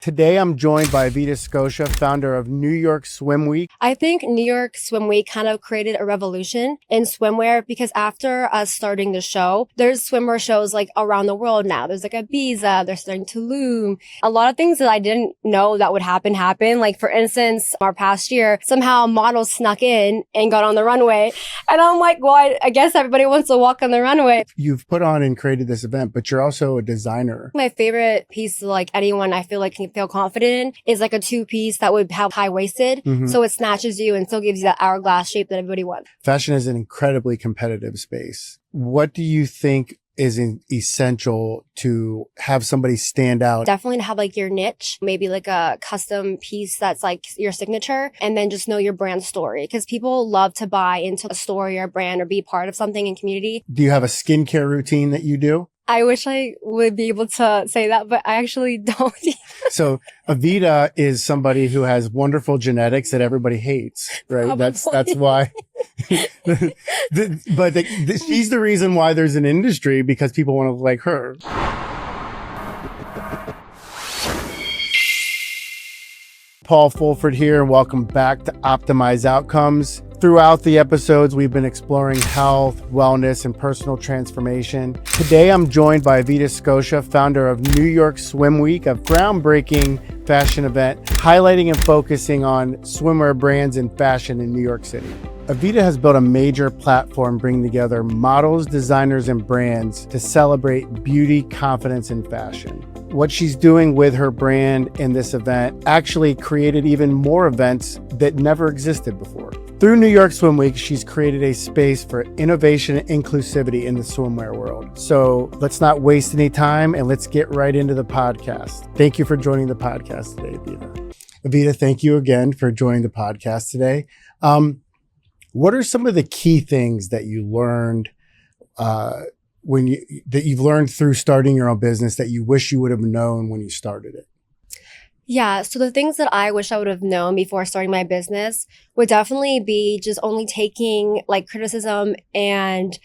Today, I'm joined by Evita Scoccia, founder of New York Swim Week. I think New York Swim Week kind of created a revolution in swimwear because after us starting the show, there's swimwear shows like around the world now. There's like Ibiza, they're starting Tulum. A lot of things that I didn't know that would happen. Like, for instance, our past year, somehow models snuck in and got on the runway. And I'm like, well, I guess everybody wants to walk on the runway. You've put on and created this event, but you're also a designer. My favorite piece, like anyone I feel like can feel confident in, is like a two-piece that would have high-waisted. So it snatches you and still gives you that hourglass shape that everybody wants. Fashion is an incredibly competitive space. What do you think is essential to have somebody stand out? Definitely to have like your niche, maybe like a custom piece that's like your signature, and then just know your brand story, because people love to buy into a story or a brand or be part of something in community. Do you have a skincare routine that you do? I wish I would be able to say that, but I actually don't. So Evita is somebody who has wonderful genetics that everybody hates, right? Probably. That's why. She's the reason why there's an industry, because people want to look like her. Paul Fulford here, and welcome back to Optimize Outcomes. Throughout the episodes, we've been exploring health, wellness, and personal transformation. Today, I'm joined by Evita Scoccia, founder of New York Swim Week, a groundbreaking fashion event highlighting and focusing on swimwear brands and fashion in New York City. Evita has built a major platform bringing together models, designers, and brands to celebrate beauty, confidence, and fashion. What she's doing with her brand in this event actually created even more events that never existed before. Through New York Swim Week, she's created a space for innovation and inclusivity in the swimwear world. So let's not waste any time and let's get right into the podcast. Thank you for joining the podcast today, Evita. Evita, thank you again for joining the podcast today. What are some of the key things that you learned that you've learned through starting your own business that you wish you would have known when you started it? Yeah, so the things that I wish I would have known before starting my business would definitely be just only taking like criticism and,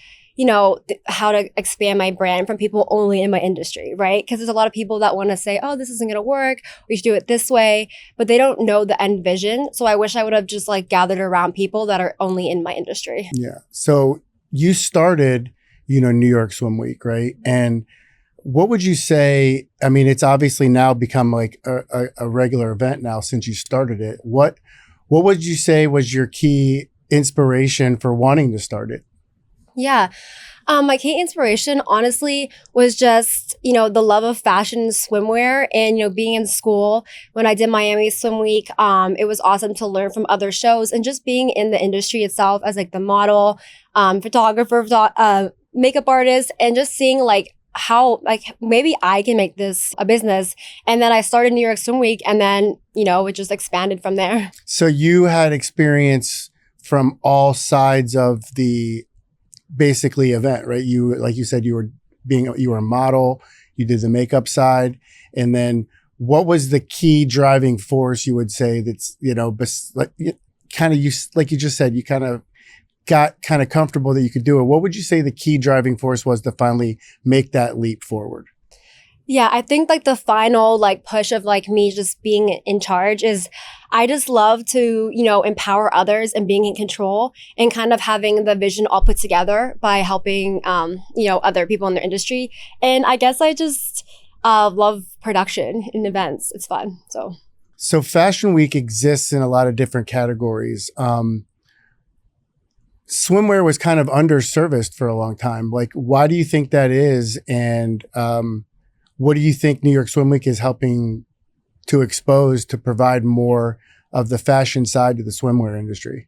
how to expand my brand from people only in my industry, right? Because there's a lot of people that want to say, oh, this isn't going to work. We should do it this way, but they don't know the end vision. So I wish I would have just like gathered around people that are only in my industry. Yeah. So you started, New York Swim Week, right? And what would you say? I mean, it's obviously now become like a regular event now since you started it. What would you say was your key inspiration for wanting to start it? Yeah. My key inspiration, honestly, was just, the love of fashion and swimwear and, being in school. When I did Miami Swim Week, it was awesome to learn from other shows and just being in the industry itself as like the model, photographer, makeup artist, and just seeing like how like maybe I can make this a business. And then I started New York Swim Week, and then, it just expanded from there. So you had experience from all sides of the basically event, right? You, like you said, you were a model, you did the makeup side. And then what was the key driving force you would say that's, like you just said, you kind of got kind of comfortable that you could do it. What would you say the key driving force was to finally make that leap forward? Yeah, I think like the final like push of like me just being in charge is I just love to, empower others and being in control and kind of having the vision all put together by helping, other people in their industry. And I guess I just love production in events. It's fun. So Fashion Week exists in a lot of different categories. Swimwear was kind of underserviced for a long time. Like, why do you think that is? And what do you think New York Swim Week is helping to expose to provide more of the fashion side to the swimwear industry?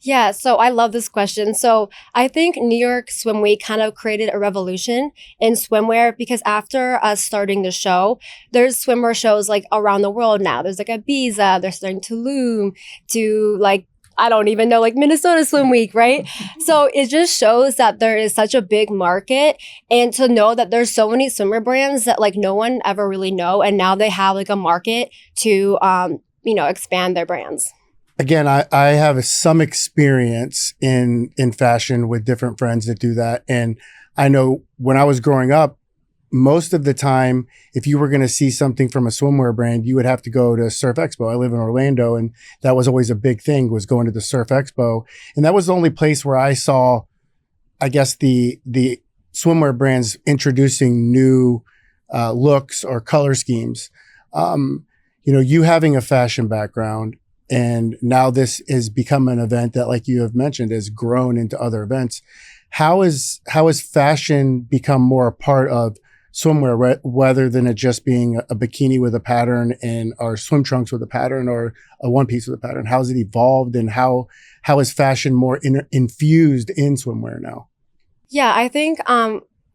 Yeah, so I love this question. So I think New York Swim Week kind of created a revolution in swimwear because after us starting the show, there's swimwear shows like around the world now. There's like Ibiza, they're starting Tulum, to like I don't even know, like Minnesota Swim Week, right? So it just shows that there is such a big market, and to know that there's so many swimwear brands that like no one ever really know, and now they have like a market to, expand their brands. Again, I have some experience in fashion with different friends that do that. And I know when I was growing up, most of the time, if you were going to see something from a swimwear brand, you would have to go to Surf Expo. I live in Orlando, and that was always a big thing, was going to the Surf Expo. And that was the only place where I saw, I guess, the swimwear brands introducing new looks or color schemes. You having a fashion background, and now this has become an event that, like you have mentioned, has grown into other events. How has fashion become more a part of swimwear, rather than it just being a bikini with a pattern or swim trunks with a pattern or a one piece with a pattern? How has it evolved, and how is fashion more infused in swimwear now? Yeah, I think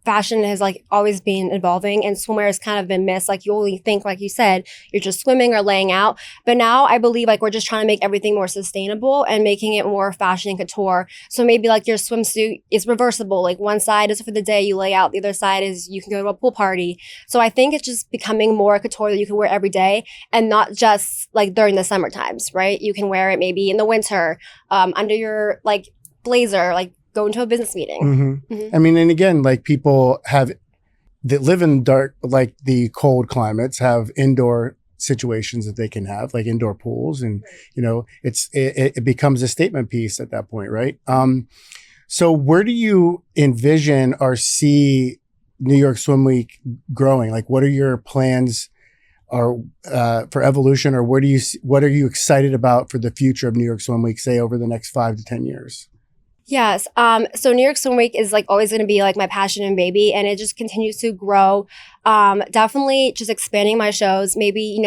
fashion has like always been evolving, and swimwear has kind of been missed. Like you only think, like you said, you're just swimming or laying out. But now I believe like we're just trying to make everything more sustainable and making it more fashion couture. So maybe like your swimsuit is reversible. Like one side is for the day you lay out, the other side is you can go to a pool party. So I think it's just becoming more couture that you can wear every day, and not just like during the summer times, right? You can wear it maybe in the winter, under your like blazer, like go into a business meeting. Mm-hmm. Mm-hmm. I mean, and again, like people that live in dark, like the cold climates, have indoor situations that they can have, like indoor pools, and it becomes a statement piece at that point, right? So where do you envision or see New York Swim Week growing? Like, what are your plans or for evolution, or what are you excited about for the future of New York Swim Week, say over the next 5 to 10 years? Yes. So New York Swim Week is like always going to be like my passion and baby, and it just continues to grow. Definitely just expanding my shows, maybe,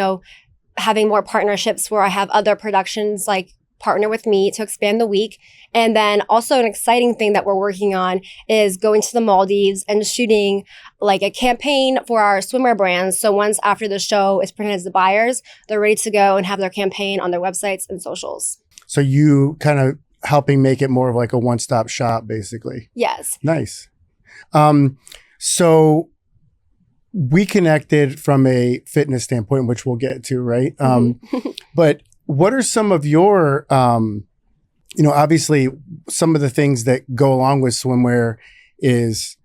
having more partnerships where I have other productions like partner with me to expand the week. And then also an exciting thing that we're working on is going to the Maldives and shooting like a campaign for our swimwear brands. So once after the show is presented to the buyers, they're ready to go and have their campaign on their websites and socials. So you kind of helping make it more of like a one-stop shop, basically. Yes. Nice. So we connected from a fitness standpoint, which we'll get to, right? But what are some of your, obviously some of the things that go along with swimwear is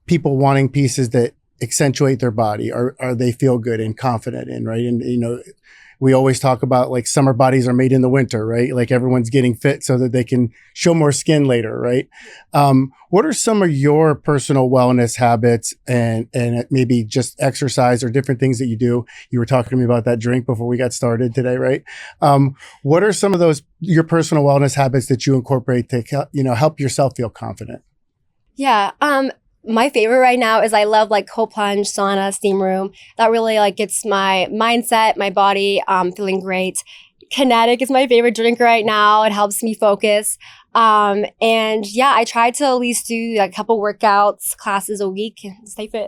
people wanting pieces that accentuate their body, or they feel good and confident in, right? And, we always talk about like summer bodies are made in the winter, right? Like everyone's getting fit so that they can show more skin later, right? What are some of your personal wellness habits and maybe just exercise or different things that you do? You were talking to me about that drink before we got started today, right? What are some of your personal wellness habits that you incorporate to, help yourself feel confident? Yeah. My favorite right now is I love like cold plunge, sauna, Steamroom. That really like gets my mindset, my body feeling great. Kenetik is my favorite drink right now. It helps me focus. And yeah, I try to at least do like a couple workouts, classes a week and stay fit.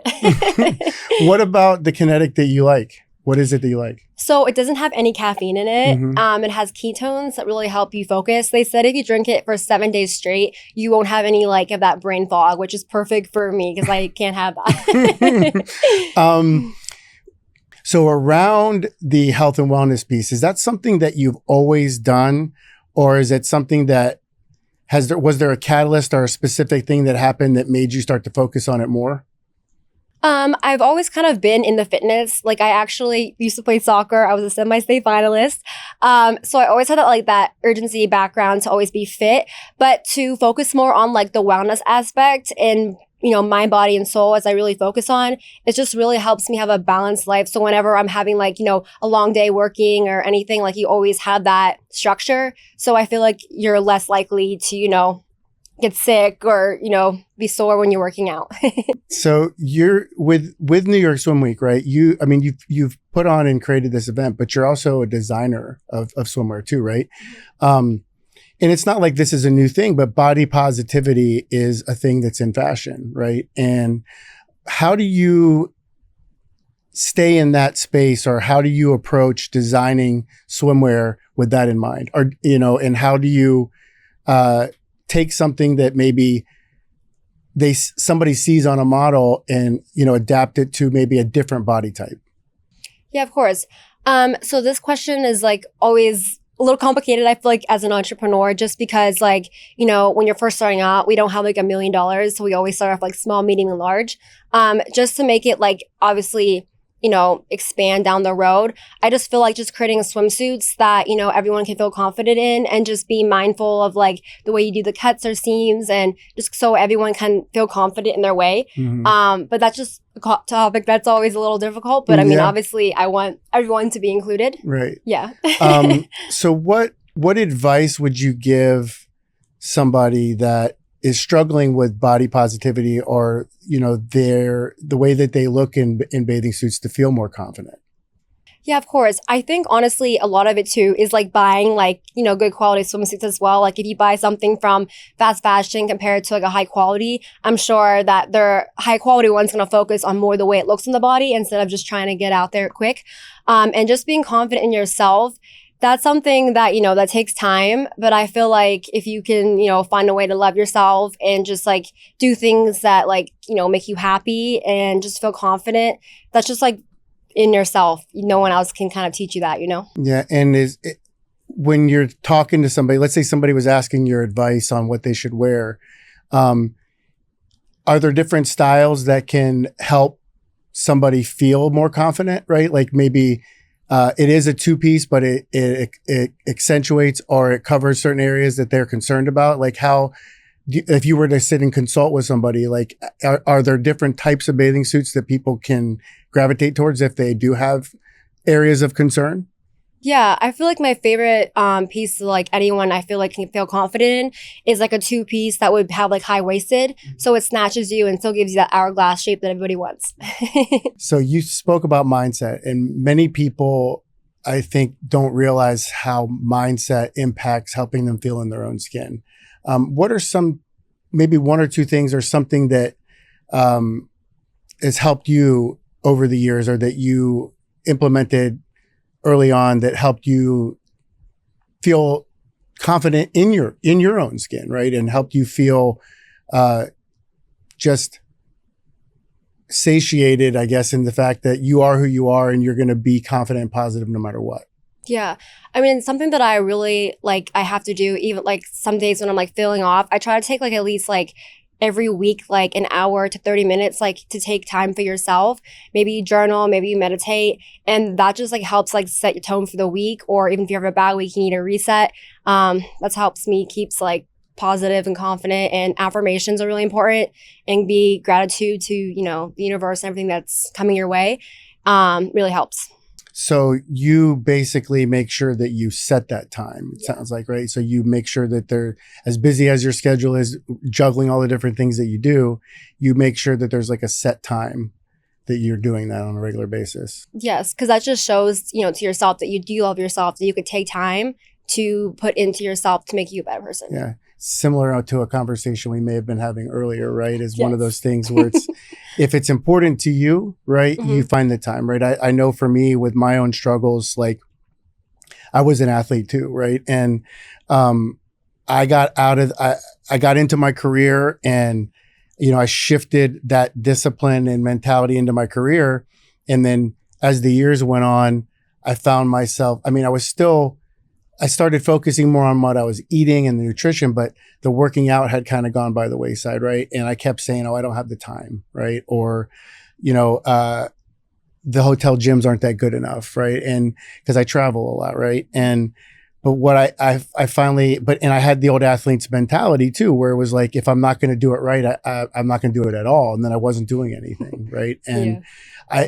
What about the Kenetik that you like? What is it that you like? So it doesn't have any caffeine in it. Mm-hmm. It has ketones that really help you focus. They said if you drink it for 7 days straight, you won't have any like of that brain fog, which is perfect for me because I can't have that. So around the health and wellness piece, is that something that you've always done, or is it something that was there a catalyst or a specific thing that happened that made you start to focus on it more? I've always kind of been in the fitness. Like I actually used to play soccer. I was a semi-state finalist. So I always had that urgency background to always be fit, but to focus more on like the wellness aspect and, mind, body, and soul as I really focus on, it just really helps me have a balanced life. So whenever I'm having like, a long day working or anything, like you always have that structure. So I feel like you're less likely to, get sick or, be sore when you're working out. So you're with New York Swim Week, right? You've put on and created this event, but you're also a designer of swimwear too, right? And it's not like this is a new thing, but body positivity is a thing that's in fashion, right? And how do you stay in that space, or how do you approach designing swimwear with that in mind? Or, and how do you take something that maybe somebody sees on a model and, adapt it to maybe a different body type? Yeah, of course. So this question is like always a little complicated, I feel like, as an entrepreneur, just because like, when you're first starting out, we don't have like $1 million. So we always start off like small, medium, and large. Just to make it like, obviously, expand down the road. I just feel like just creating swimsuits that, everyone can feel confident in, and just be mindful of like the way you do the cuts or seams, and just so everyone can feel confident in their way. But that's just a topic that's always a little difficult. But I mean, obviously I want everyone to be included. Right. Yeah. So what advice would you give somebody that is struggling with body positivity, or, the way that they look in bathing suits to feel more confident? Yeah, of course. I think honestly, a lot of it too is like buying like, good quality swimsuits as well. Like if you buy something from fast fashion compared to like a high quality, I'm sure that their high quality one's going to focus on more the way it looks on the body instead of just trying to get out there quick. And just being confident in yourself. That's something that, that takes time. But I feel like if you can, find a way to love yourself and just like do things that like, make you happy and just feel confident, that's just like in yourself. No one else can kind of teach you that, Yeah. And when you're talking to somebody, let's say somebody was asking your advice on what they should wear, are there different styles that can help somebody feel more confident, right? Like maybe it is a two-piece, but it accentuates or it covers certain areas that they're concerned about. Like if you were to sit and consult with somebody, like are there different types of bathing suits that people can gravitate towards if they do have areas of concern? Yeah, I feel like my favorite piece, like anyone I feel like can feel confident in, is like a two-piece that would have like high-waisted, so it snatches you and still gives you that hourglass shape that everybody wants. So you spoke about mindset, and many people, I think, don't realize how mindset impacts helping them feel in their own skin. What are maybe one or two things, or something that has helped you over the years, or that you implemented early on that helped you feel confident in your own skin, right? And helped you feel just satiated, I guess, in the fact that you are who you are and you're going to be confident and positive no matter what. Yeah. I mean, something that I really like, I have to do, even like some days when I'm like feeling off, I try to take like at least like every week, like an hour to 30 minutes, like to take time for yourself. Maybe you journal, maybe you meditate. And that just like helps like set your tone for the week. Or even if you have a bad week, you need a reset. That helps me keeps like positive and confident. And affirmations are really important, and be gratitude to, the universe and everything that's coming your way. Really helps. So you basically make sure that you set that time, it sounds like, right? So you make sure that they're as busy as your schedule is, juggling all the different things that you do, you make sure that there's like a set time that you're doing that on a regular basis. Yes, because that just shows, to yourself that you do love yourself, that you could take time to put into yourself to make you a better person. Yeah. Similar to a conversation we may have been having earlier, right? Is one of those things where it's, if it's important to you, right, you find the time, right? I know for me with my own struggles, like I was an athlete too, right? And I got into my career, and, I shifted that discipline and mentality into my career. And then as the years went on, I found myself, I started focusing more on what I was eating and the nutrition, but the working out had kind of gone by the wayside, right? And I kept saying, I don't have the time, right? Or, the hotel gyms aren't that good enough, right? And because I travel a lot, right? But what I finally, and I had the old athlete's mentality too, where it was like, if I'm not going to do it right, I'm not going to do it at all. And then I wasn't doing anything, right? And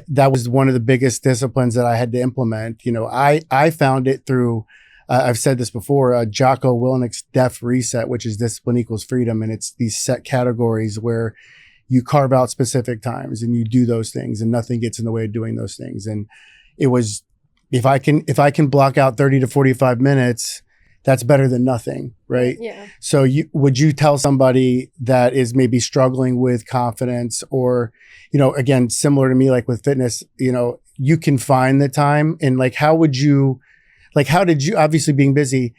that was one of the biggest disciplines that I had to implement. I found it through, I've said this before, Jocko Willenick's Def Reset, which is discipline equals freedom. And it's these set categories where you carve out specific times and you do those things, and nothing gets in the way of doing those things. And it was, if I can block out 30 to 45 minutes, that's better than nothing, right? Yeah. So would you tell somebody that is maybe struggling with confidence, or, again, similar to me, like with fitness, you can find the time, and like, how did you, obviously being busy,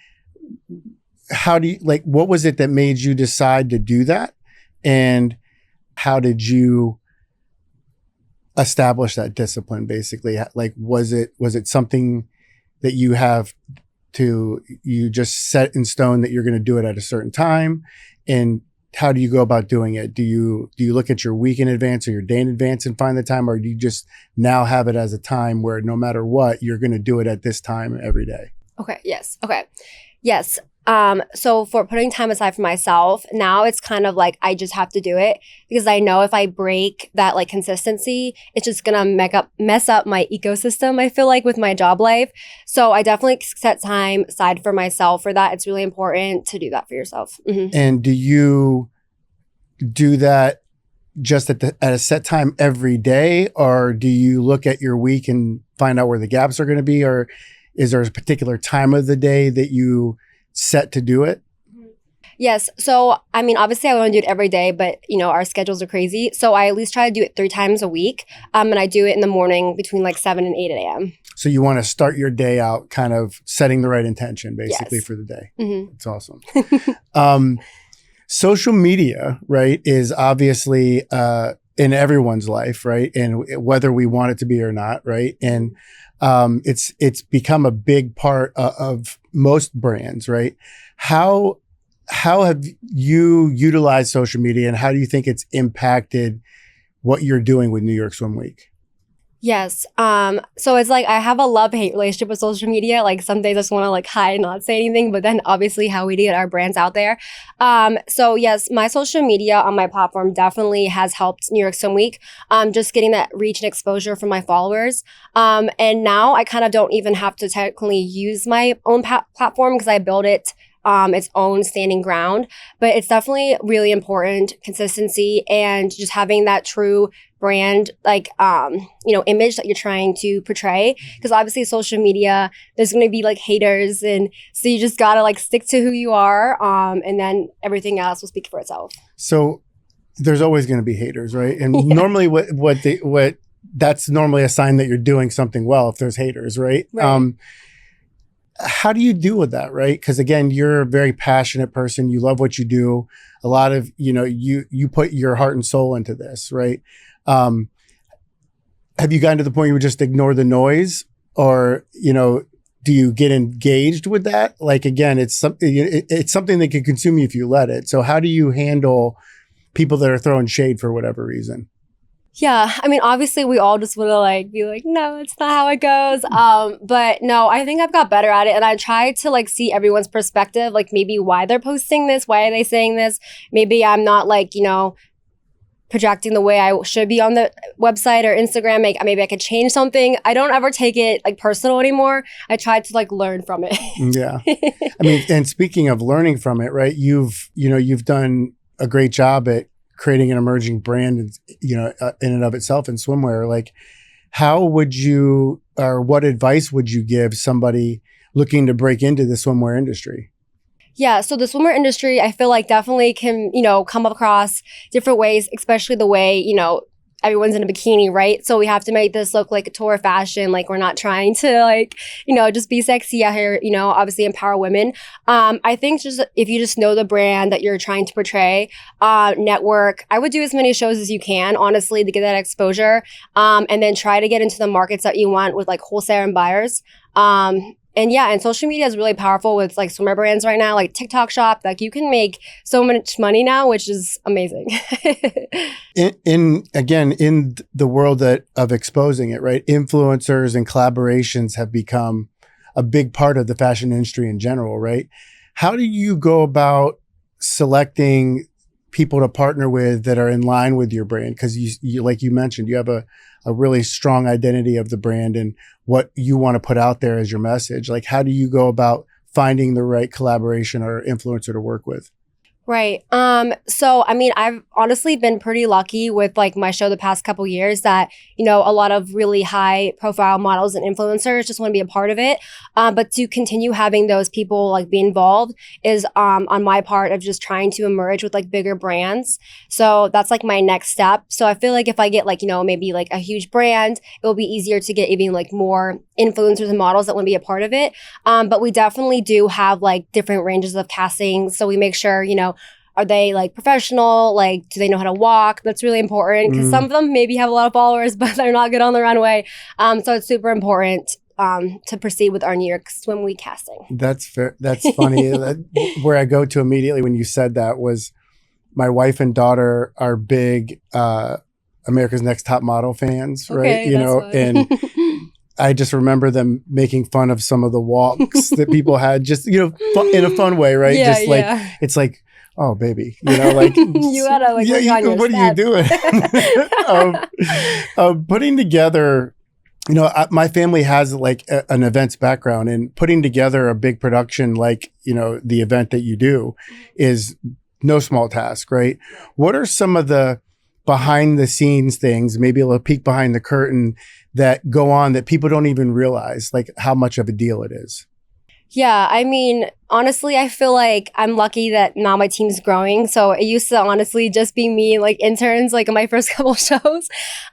what was it that made you decide to do that? And how did you establish that discipline basically? Like, was it something that you have you just set in stone that you're going to do it at a certain time? And how do you go about doing it? Do you look at your week in advance or your day in advance and find the time, or do you just now have it as a time where no matter what, you're going to do it at this time every day? Okay. Yes. Okay. Yes. So for putting time aside for myself, now it's kind of like I just have to do it because I know if I break that like consistency, it's just gonna mess up my ecosystem, I feel like, with my job life. So I definitely set time aside for myself for that. It's really important to do that for yourself. Mm-hmm. And do you do that just at a set time every day, or do you look at your week and find out where the gaps are going to be, or is there a particular time of the day that you set to do it? Yes. So, I mean, obviously I want to do it every day, but our schedules are crazy. So I at least try to do it 3 times a week. And I do it in the morning between like 7 and 8 a.m. So you want to start your day out kind of setting the right intention basically for the day. Mm-hmm. It's awesome. Social media, right, is obviously in everyone's life, right? And whether we want it to be or not, right? And it's become a big part of most brands, right? How have you utilized social media, and how do you think it's impacted what you're doing with New York Swim Week? Yes. So it's like I have a love-hate relationship with social media. Like some days I just want to like hide and not say anything, but then obviously how we get our brands out there. So yes, my social media on my platform definitely has helped New York Swim Week. Just getting that reach and exposure from my followers. And now I kind of don't even have to technically use my own platform because I built it its own standing ground. But it's definitely really important, consistency, and just having that true brand image that you're trying to portray, because obviously social media there's going to be like haters, and so you just gotta like stick to who you are, and then everything else will speak for itself. So there's always going to be haters, right? And normally what that's normally a sign that you're doing something well if there's haters, right? How do you deal with that, right? Because again, you're a very passionate person. You love what you do. A lot of, you put your heart and soul into this, right? Have you gotten to the point where you would just ignore the noise, or, do you get engaged with that? Like, again, it's something that can consume you if you let it. So how do you handle people that are throwing shade for whatever reason? Yeah, I mean, obviously we all just want to like be like, no, it's not how it goes. But no, I think I've got better at it, and I try to like see everyone's perspective, like maybe why they're posting this, why are they saying this? Maybe I'm not like, projecting the way I should be on the website or Instagram. Maybe I could change something. I don't ever take it like personal anymore. I try to like learn from it. Yeah. I mean, and speaking of learning from it, right? You've done a great job at creating an emerging brand, in and of itself in swimwear. Like, how would you, or what advice would you give somebody looking to break into the swimwear industry? Yeah, so the swimwear industry, I feel like definitely can, come across different ways, especially the way, everyone's in a bikini, right? So we have to make this look like a tour fashion. Like we're not trying to like, just be sexy out here, obviously empower women. I think just if you just know the brand that you're trying to portray, network, I would do as many shows as you can, honestly, to get that exposure. And then try to get into the markets that you want with like wholesaler and buyers. And social media is really powerful with like swimwear brands right now, like TikTok shop. Like you can make so much money now, which is amazing. in the world of exposing it, right? Influencers and collaborations have become a big part of the fashion industry in general, right? How do you go about selecting people to partner with that are in line with your brand? Because you like you mentioned, you have a really strong identity of the brand and what you want to put out there as your message. Like, how do you go about finding the right collaboration or influencer to work with? Right. So, I mean, I've honestly been pretty lucky with like my show the past couple years that, a lot of really high profile models and influencers just want to be a part of it. But to continue having those people like be involved is on my part of just trying to emerge with like bigger brands. So that's like my next step. So I feel like if I get like, maybe like a huge brand, it will be easier to get even like more influencers and models that want to be a part of it. But we definitely do have like different ranges of casting. So we make sure, are they like professional? Like, do they know how to walk? That's really important because some of them maybe have a lot of followers, but they're not good on the runway. So it's super important to proceed with our New York Swim Week casting. That's fair. That's funny. Where I go to immediately when you said that was my wife and daughter are big America's Next Top Model fans, right? Okay, that's and I just remember them making fun of some of the walks that people had, just in a fun way, right? Yeah, just like it's like, oh baby, like you gotta like work on your what steps. are you doing? Putting together, my family has like an events background, and putting together a big production like the event that you do is no small task, right? What are some of the behind the scenes things, maybe a little peek behind the curtain that go on that people don't even realize, like how much of a deal it is? Yeah, I mean, honestly, I feel like I'm lucky that now my team's growing. So it used to honestly just be me, like interns, like in my first couple shows.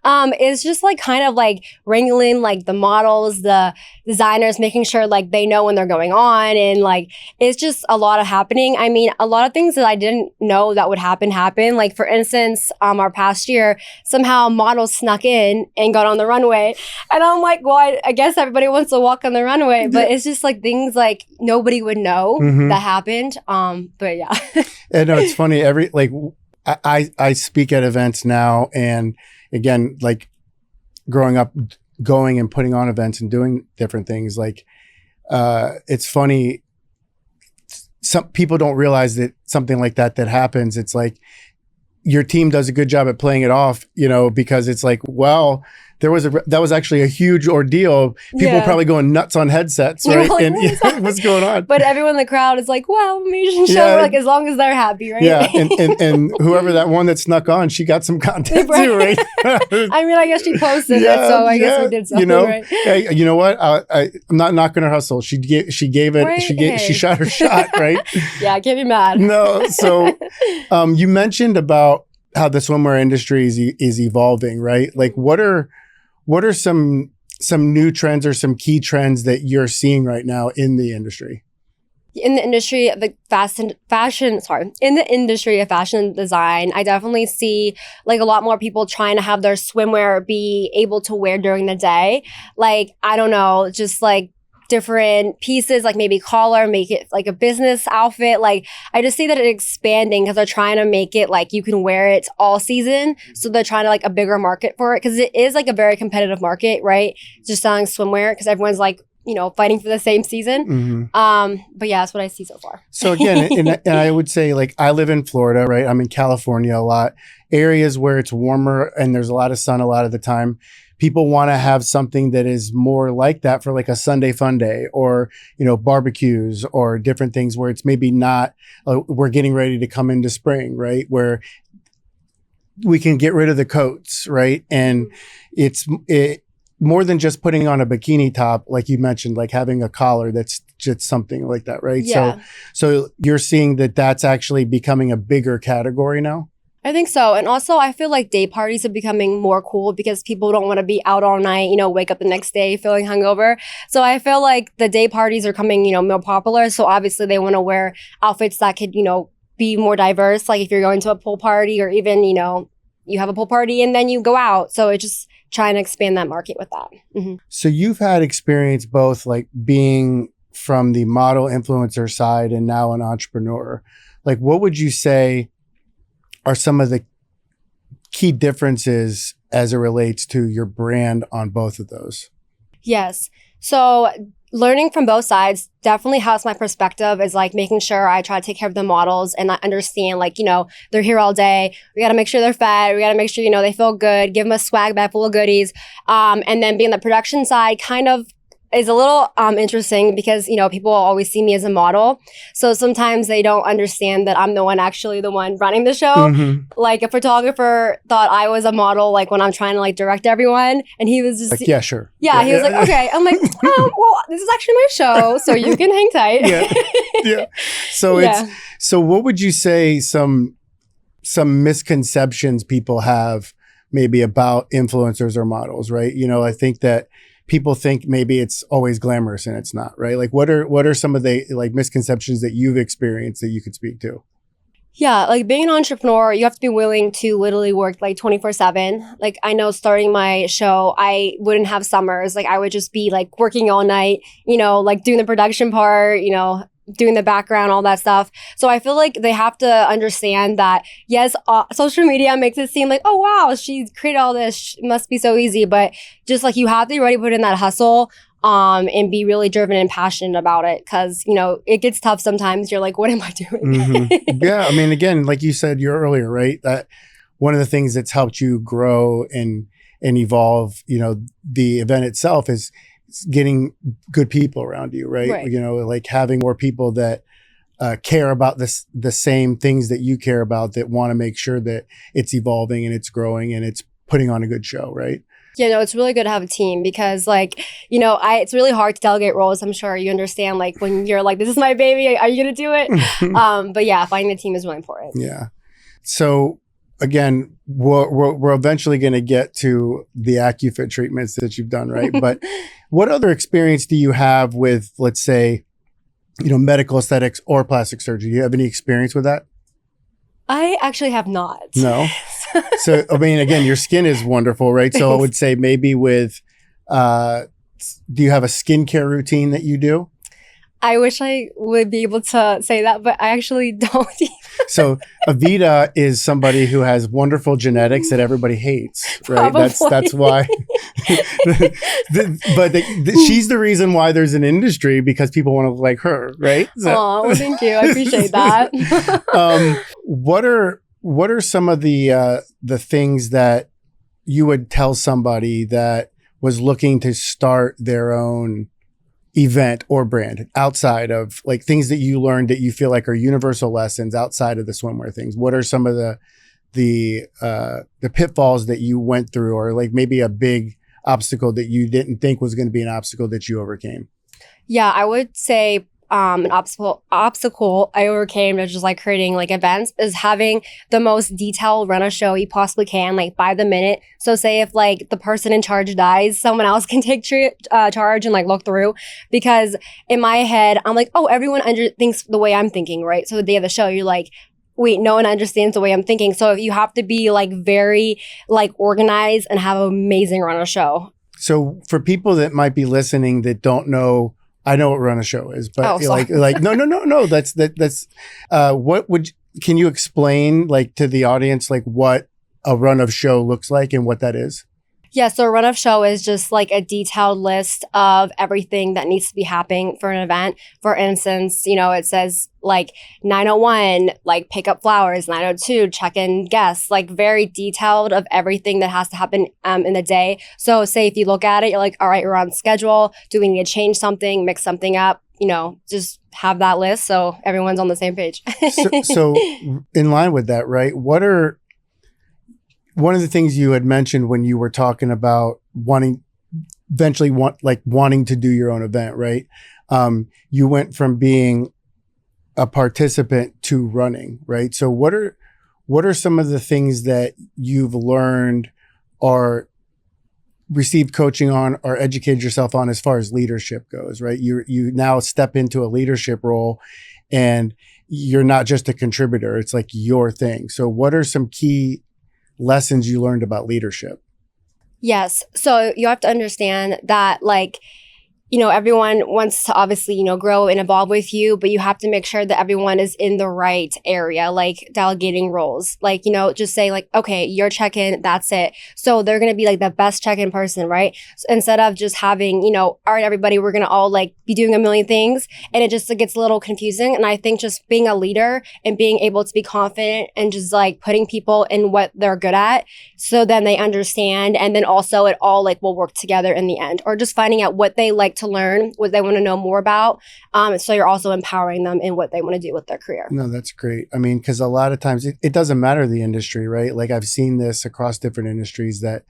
It's just like kind of like wrangling like the models, the designers, making sure like they know when they're going on. And like, it's just a lot of happening. I mean, a lot of things that I didn't know that would happen. Like for instance, our past year, somehow models snuck in and got on the runway. And I'm like, well, I guess everybody wants to walk on the runway, but it's just like things like nobody would know that happened. But yeah. And it's funny. I speak at events now, and again, like growing up, going and putting on events and doing different things. Like, it's funny. Some people don't realize that something like that happens. It's like your team does a good job at playing it off, because it's like, well, that was actually a huge ordeal. People were probably going nuts on headsets, right? Like, and what's going on? But everyone in the crowd is like, wow, amazing show. Like as long as they're happy, right? Yeah, and whoever that one that snuck on, she got some content too, right? I mean, I guess she posted it, so I guess we did something, right? Hey, you know what? I'm not knocking her hustle. She gave it. Right? She shot her shot, right? Yeah, I can't be mad. No, so you mentioned about how the swimwear industry is evolving, right? Like, what are some new trends or some key trends that you're seeing right now in the industry? In the industry of in the industry of fashion design, I definitely see like a lot more people trying to have their swimwear be able to wear during the day. Like, I don't know, just like different pieces, like maybe collar, make it like a business outfit. Like, I just see that it's expanding because they're trying to make it like you can wear it all season. So they're trying to like a bigger market for it because it is like a very competitive market, right? Just selling swimwear because everyone's like, fighting for the same season. But yeah, that's what I see so far. So again, and I would say, like, I live in Florida, right? I'm in California a lot. Areas where it's warmer and there's a lot of sun a lot of the time. People want to have something that is more like that for like a Sunday fun day or, barbecues or different things where it's maybe not, we're getting ready to come into spring, right? Where we can get rid of the coats, right? And it's more than just putting on a bikini top, like you mentioned, like having a collar that's just something like that, right? Yeah. So you're seeing that that's actually becoming a bigger category now? I think so. And also, I feel like day parties are becoming more cool because people don't want to be out all night, wake up the next day feeling hungover. So I feel like the day parties are coming, more popular. So obviously they want to wear outfits that could, be more diverse. Like if you're going to a pool party or even, you have a pool party and then you go out. So it's just trying to expand that market with that. Mm-hmm. So you've had experience both like being from the model influencer side and now an entrepreneur. Like, what would you say are some of the key differences as it relates to your brand on both of those? Yes. So learning from both sides definitely helps my perspective is like making sure I try to take care of the models and I understand like, they're here all day. We got to make sure they're fed. We got to make sure, they feel good, give them a swag bag full of goodies. And then being the production side kind of is a little interesting because, people always see me as a model. So sometimes they don't understand that I'm the one running the show. Mm-hmm. Like a photographer thought I was a model, like when I'm trying to like direct everyone. And he was just like, yeah, sure. Yeah, he was like, okay. I'm like, well, this is actually my show, so you can hang tight. Yeah. So what would you say some misconceptions people have maybe about influencers or models, right? I think that people think maybe it's always glamorous and it's not, right? Like what are some of the like misconceptions that you've experienced that you could speak to? Yeah, like being an entrepreneur, you have to be willing to literally work like 24/7. Like I know starting my show, I wouldn't have summers. Like I would just be like working all night, like doing the production part, doing the background, all that stuff. So I feel like they have to understand that, yes, social media makes it seem like, oh, wow, she created all this. It must be so easy. But just like you have to be ready to put in that hustle. And be really driven and passionate about it because, it gets tough sometimes. You're like, what am I doing? Mm-hmm. Yeah. I mean, again, like you said earlier, right? That one of the things that's helped you grow and evolve, the event itself is getting good people around you, right? Right. Like having more people that care about the same things that you care about, that want to make sure that it's evolving and it's growing and it's putting on a good show, right? Yeah, no, it's really good to have a team because, it's really hard to delegate roles. I'm sure you understand, like, when you're like, this is my baby, are you going to do it? But yeah, finding a team is really important. Yeah. So again, we're eventually going to get to the Accufit treatments that you've done, right? But what other experience do you have with, let's say, medical aesthetics or plastic surgery? Do you have any experience with that? I actually have not. No. So, I mean, again, your skin is wonderful, right? So I would say maybe with, do you have a skincare routine that you do? I wish I would be able to say that, but I actually don't. So Evita is somebody who has wonderful genetics that everybody hates, right? Probably. That's why. She's the reason why there's an industry, because people want to look like her, right? So. Oh, well, thank you. I appreciate that. What are some of the things that you would tell somebody that was looking to start their own event or brand outside of, like, things that you learned that you feel like are universal lessons outside of the swimwear things? What are some of the pitfalls that you went through, or like maybe a big obstacle that you didn't think was going to be an obstacle that you overcame? Yeah, I would say an obstacle I overcame is just like creating like events is having the most detailed run of show you possibly can, like by the minute. So say if like the person in charge dies, someone else can take charge and like look through, because in my head, I'm like, oh, everyone thinks the way I'm thinking, right? So the day of the show, you're like, wait, no one understands the way I'm thinking. So you have to be like very like organized and have an amazing run of show. So for people that might be listening that don't know, I know what run a show is, but no. That's can you explain, like, to the audience, like what a run of show looks like and what that is? Yeah, so a run of show is just like a detailed list of everything that needs to be happening for an event. For instance, it says like 9:01, like pick up flowers, 9:02, check in guests, like very detailed of everything that has to happen in the day. So say if you look at it, you're like, all right, we're on schedule. Do we need to change something, mix something up? Just have that list so everyone's on the same page. so in line with that, right? One of the things you had mentioned when you were talking about wanting to do your own event, right? You went from being a participant to running, right? So what are some of the things that you've learned or received coaching on or educated yourself on as far as leadership goes, right? You now step into a leadership role and you're not just a contributor. It's like your thing. So what are some key lessons you learned about leadership? Yes. So you have to understand that, like, everyone wants to obviously, grow and evolve with you, but you have to make sure that everyone is in the right area, like delegating roles. Like, just say like, okay, your check-in, that's it. So they're going to be like the best check-in person, right? So instead of just having, all right, everybody, we're going to all like be doing a million things, and it just gets a little confusing. And I think just being a leader and being able to be confident and just like putting people in what they're good at, so then they understand. And then also it all like will work together in the end, or just finding out what they like to learn, what they want to know more about. So you're also empowering them in what they want to do with their career. No, that's great. I mean, because a lot of times it doesn't matter the industry, right? Like I've seen this across different industries, that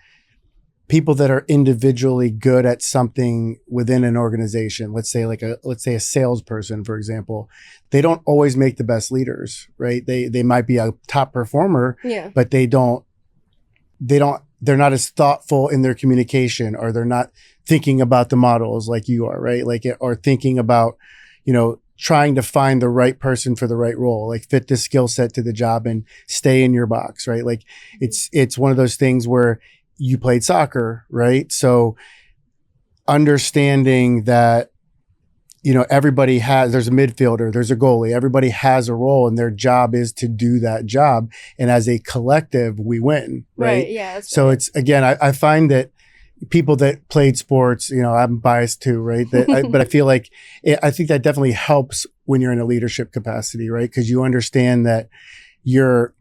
people that are individually good at something within an organization, let's say a salesperson, for example, they don't always make the best leaders, right? They might be a top performer, but they're not as thoughtful in their communication, or they're not thinking about the models like you are, right? Like, or thinking about, trying to find the right person for the right role, like fit the skill set to the job and stay in your box, right? Like it's one of those things where you played soccer, right? So understanding that, there's a midfielder, there's a goalie, everybody has a role and their job is to do that job. And as a collective, we win, right? Yeah. So it's, again, I find that people that played sports, I'm biased too, right? But I feel like, I think that definitely helps when you're in a leadership capacity, right? Because you understand that you're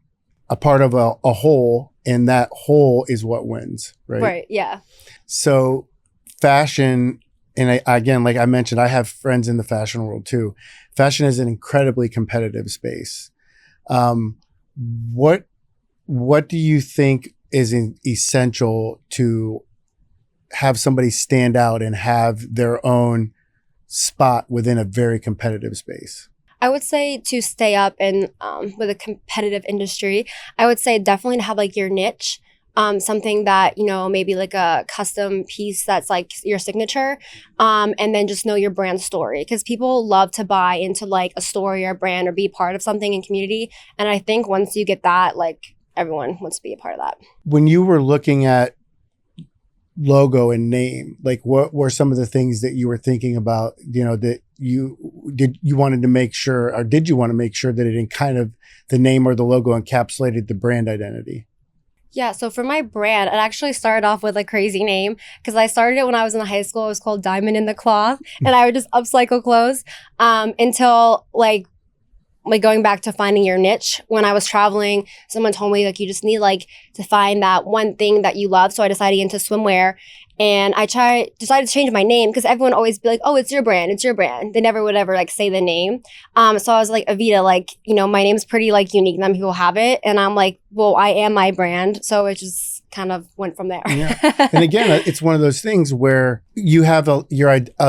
a part of a whole, and that whole is what wins, right? Right, yeah. So fashion, and again, like I mentioned, I have friends in the fashion world too. Fashion is an incredibly competitive space. What do you think is essential to have somebody stand out and have their own spot within a very competitive space? I would say to stay up in with a competitive industry, I would say definitely to have like your niche. Something that, maybe like a custom piece that's like your signature, and then just know your brand story, because people love to buy into like a story or a brand or be part of something in community. And I think once you get that, like everyone wants to be a part of that. When you were looking at logo and name, like what were some of the things that you were thinking about, that you wanted to make sure, or did you want to make sure that it kind of the name or the logo encapsulated the brand identity? Yeah, so for my brand, it actually started off with a crazy name because I started it when I was in high school. It was called Diamond in the Cloth, and I would just upcycle clothes until like going back to finding your niche. When I was traveling, someone told me like you just need like to find that one thing that you love. So I decided to get into swimwear, and I decided to change my name because everyone always be like, "Oh, it's your brand, it's your brand." They never would ever like say the name. So I was like, Evita, like my name's pretty like unique, none people have it, and I'm like, well, I am my brand. So it just kind of went from there. Yeah. And again, it's one of those things where you have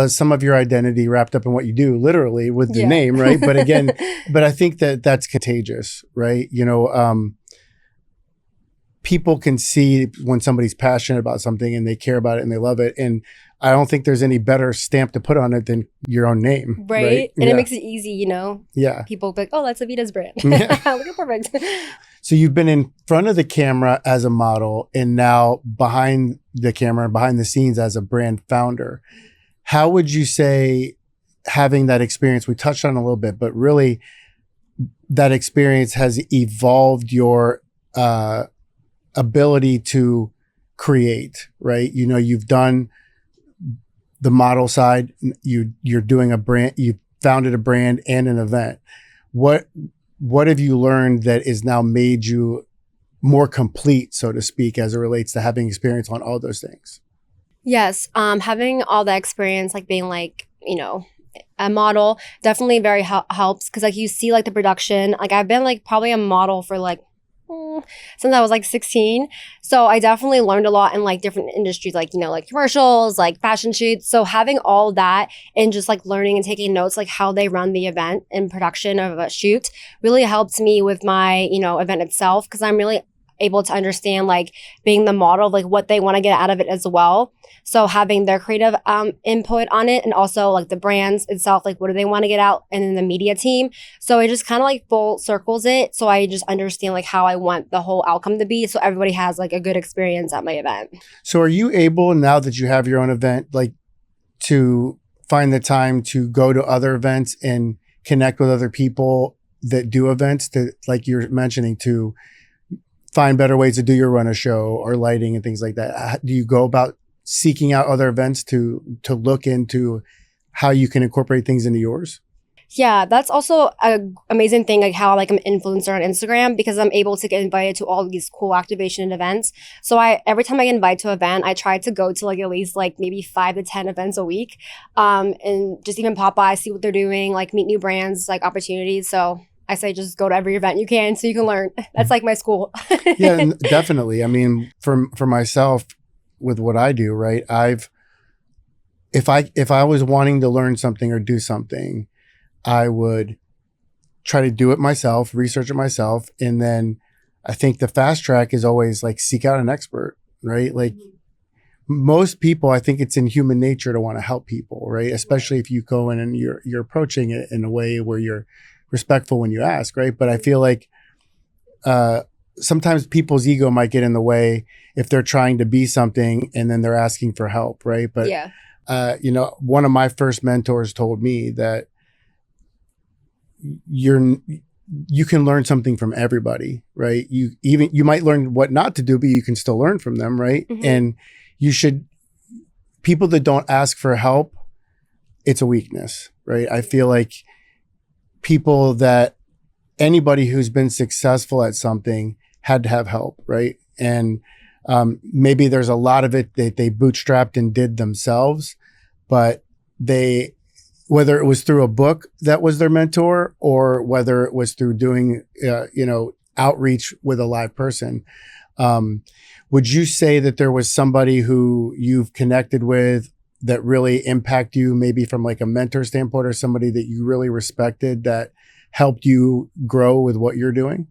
some of your identity wrapped up in what you do, literally with the name, right? But again, but I think that's contagious, right? People can see when somebody's passionate about something and they care about it and they love it. And I don't think there's any better stamp to put on it than your own name. Right. And it makes it easy, Yeah. People be like, oh, that's Evita's brand. Yeah. Look at perfect. So you've been in front of the camera as a model and now behind the camera, behind the scenes as a brand founder. How would you say having that experience, we touched on it a little bit, but really that experience has evolved your ability to create, right? You've done the model side, you're doing a brand, you founded a brand and an event. What have you learned that is now made you more complete, so to speak, as it relates to having experience on all those things? Yes. Having all that experience, like being like, a model definitely very helps. Cause like you see like the production, like I've been like probably a model for like, since I was like 16. So I definitely learned a lot in like different industries, like, like commercials, like fashion shoots. So having all that and just like learning and taking notes, like how they run the event and production of a shoot really helped me with my, event itself. Cause I'm really able to understand like being the model, like what they want to get out of it as well. So having their creative input on it, and also like the brands itself, like what do they want to get out, and then the media team. So it just kind of like full circles it. So I just understand like how I want the whole outcome to be. So everybody has like a good experience at my event. So are you able, now that you have your own event, like to find the time to go to other events and connect with other people that do events, to, like you're mentioning, to find better ways to do your run a show or lighting and things like that? Do you go about seeking out other events to look into how you can incorporate things into yours? Yeah, that's also an amazing thing, like how like I'm an influencer on Instagram, because I'm able to get invited to all these cool activation and events. So every time I get invited to an event, I try to go to like at least like maybe 5 to 10 events a week, and just even pop by, see what they're doing, like meet new brands, like opportunities. So I say just go to every event you can so you can learn. That's like my school. Yeah, definitely. I mean, for myself, with what I do, right? If I was wanting to learn something or do something, I would try to do it myself, research it myself. And then I think the fast track is always like seek out an expert, right? Like most people, I think it's in human nature to want to help people, right? Especially if you go in and you're approaching it in a way where you're respectful when you ask, right? But I feel like sometimes people's ego might get in the way if they're trying to be something and then they're asking for help, right? But Yeah. One of my first mentors told me that you can learn something from everybody, right? You might learn what not to do, but you can still learn from them, right? Mm-hmm. And people that don't ask for help, it's a weakness, right? I feel like anybody who's been successful at something had to have help, right? And maybe there's a lot of it that they bootstrapped and did themselves, but whether it was through a book that was their mentor or whether it was through doing, outreach with a live person. Would you say that there was somebody who you've connected with that really impacted you, maybe from like a mentor standpoint, or somebody that you really respected that helped you grow with what you're doing?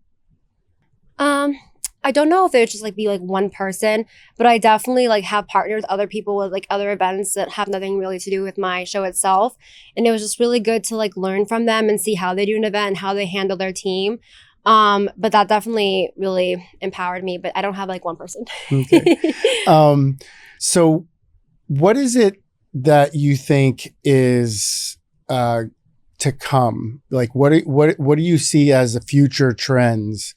I don't know if it would just like be like one person, but I definitely like have partnered with other people with like other events that have nothing really to do with my show itself. And it was just really good to like learn from them and see how they do an event and how they handle their team. But that definitely really empowered me, but I don't have like one person. Okay. So what is it that you think is to come? Like what do you see as the future trends